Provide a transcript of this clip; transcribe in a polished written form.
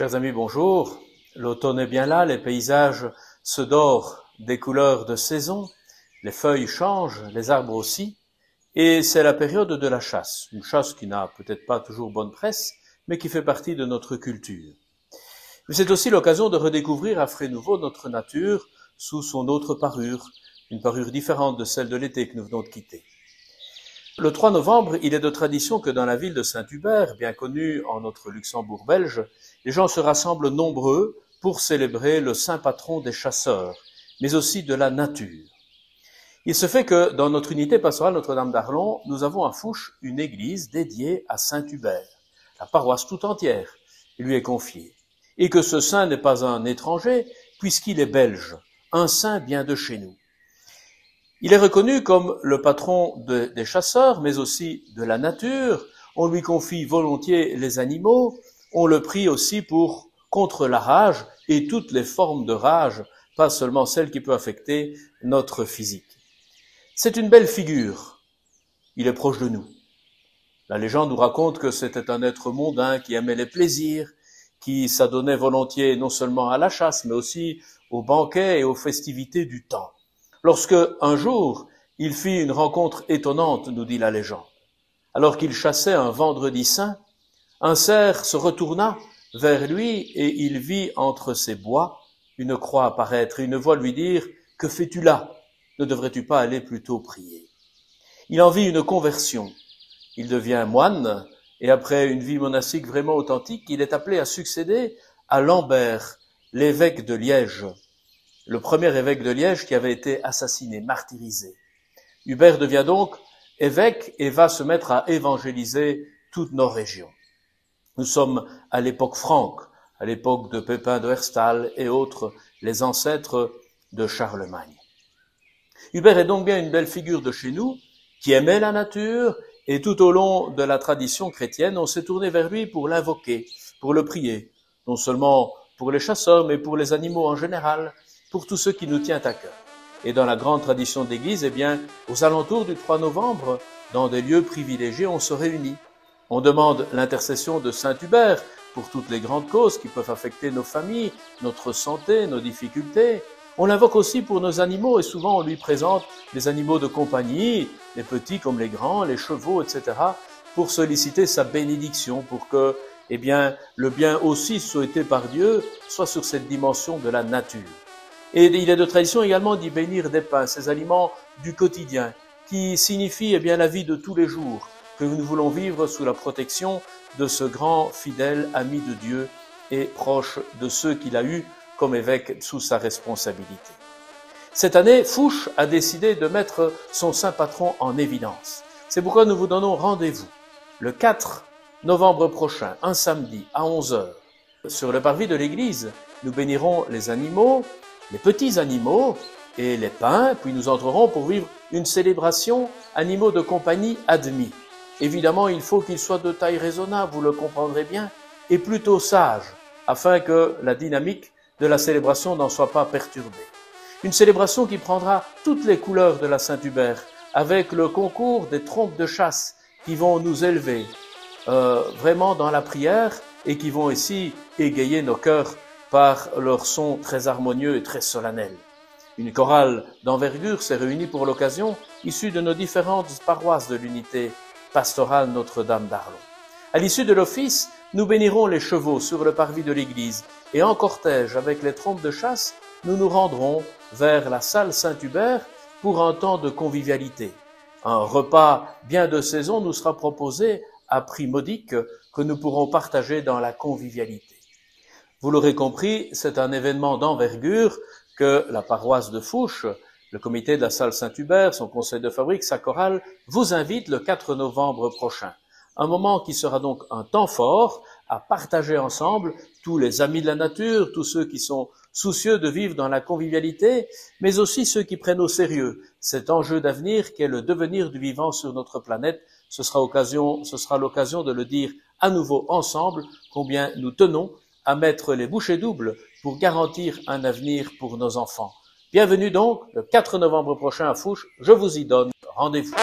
Chers amis, bonjour. L'automne est bien là, les paysages se dorent des couleurs de saison, les feuilles changent, les arbres aussi, et c'est la période de la chasse, une chasse qui n'a peut-être pas toujours bonne presse, mais qui fait partie de notre culture. Mais c'est aussi l'occasion de redécouvrir à frais nouveau notre nature sous son autre parure, une parure différente de celle de l'été que nous venons de quitter. Le 3 novembre, il est de tradition que dans la ville de Saint-Hubert, bien connue en notre Luxembourg belge, les gens se rassemblent nombreux pour célébrer le saint patron des chasseurs, mais aussi de la nature. Il se fait que dans notre unité pastorale Notre-Dame d'Arlon, nous avons à Fouches une église dédiée à Saint-Hubert. La paroisse tout entière lui est confiée. Et que ce saint n'est pas un étranger, puisqu'il est belge, un saint bien de chez nous. Il est reconnu comme le patron des chasseurs, mais aussi de la nature. On lui confie volontiers les animaux. On le prie aussi contre la rage et toutes les formes de rage, pas seulement celle qui peut affecter notre physique. C'est une belle figure. Il est proche de nous. La légende nous raconte que c'était un être mondain qui aimait les plaisirs, qui s'adonnait volontiers non seulement à la chasse, mais aussi aux banquets et aux festivités du temps. Lorsque, un jour, il fit une rencontre étonnante, nous dit la légende. Alors qu'il chassait un vendredi saint, un cerf se retourna vers lui et il vit entre ses bois une croix apparaître et une voix lui dire « Que fais-tu là? Ne devrais-tu pas aller plutôt prier ?» Il en vit une conversion. Il devient moine et après une vie monastique vraiment authentique, il est appelé à succéder à Lambert, l'évêque de Liège, le premier évêque de Liège qui avait été assassiné, martyrisé. Hubert devient donc évêque et va se mettre à évangéliser toutes nos régions. Nous sommes à l'époque franque, à l'époque de Pépin de Herstal et autres, les ancêtres de Charlemagne. Hubert est donc bien une belle figure de chez nous, qui aimait la nature, et tout au long de la tradition chrétienne, on s'est tourné vers lui pour l'invoquer, pour le prier, non seulement pour les chasseurs, mais pour les animaux en général, pour tous ceux qui nous tiennent à cœur. Et dans la grande tradition de l'Église, eh bien, aux alentours du 3 novembre, dans des lieux privilégiés, on se réunit. On demande l'intercession de Saint-Hubert pour toutes les grandes causes qui peuvent affecter nos familles, notre santé, nos difficultés. On l'invoque aussi pour nos animaux et souvent on lui présente des animaux de compagnie, les petits comme les grands, les chevaux, etc., pour solliciter sa bénédiction, pour que, eh bien, le bien aussi souhaité par Dieu soit sur cette dimension de la nature. Et il est de tradition également d'y bénir des pains, ces aliments du quotidien, qui signifient eh bien, la vie de tous les jours, que nous voulons vivre sous la protection de ce grand fidèle ami de Dieu et proche de ceux qu'il a eus comme évêque sous sa responsabilité. Cette année, Fouches a décidé de mettre son saint patron en évidence. C'est pourquoi nous vous donnons rendez-vous le 4 novembre prochain, un samedi à 11h. Sur le parvis de l'église, nous bénirons les animaux, les petits animaux et les pains, puis nous entrerons pour vivre une célébration animaux de compagnie admis. Évidemment, il faut qu'ils soient de taille raisonnable, vous le comprendrez bien, et plutôt sages, afin que la dynamique de la célébration n'en soit pas perturbée. Une célébration qui prendra toutes les couleurs de la Saint-Hubert, avec le concours des trompes de chasse qui vont nous élever vraiment dans la prière et qui vont ici égayer nos cœurs par leur son très harmonieux et très solennel. Une chorale d'envergure s'est réunie pour l'occasion, issue de nos différentes paroisses de l'unité pastorale Notre-Dame d'Arlon. À l'issue de l'office, nous bénirons les chevaux sur le parvis de l'église et en cortège avec les trompes de chasse, nous nous rendrons vers la salle Saint-Hubert pour un temps de convivialité. Un repas bien de saison nous sera proposé à prix modique que nous pourrons partager dans la convivialité. Vous l'aurez compris, c'est un événement d'envergure que la paroisse de Fouches, le comité de la salle Saint-Hubert, son conseil de fabrique, sa chorale, vous invite le 4 novembre prochain. Un moment qui sera donc un temps fort à partager ensemble, tous les amis de la nature, tous ceux qui sont soucieux de vivre dans la convivialité, mais aussi ceux qui prennent au sérieux cet enjeu d'avenir qu'est le devenir du vivant sur notre planète. Ce sera l'occasion de le dire à nouveau ensemble, combien nous tenons à mettre les bouchées doubles pour garantir un avenir pour nos enfants. Bienvenue donc le 4 novembre prochain à Fouches, je vous y donne rendez-vous.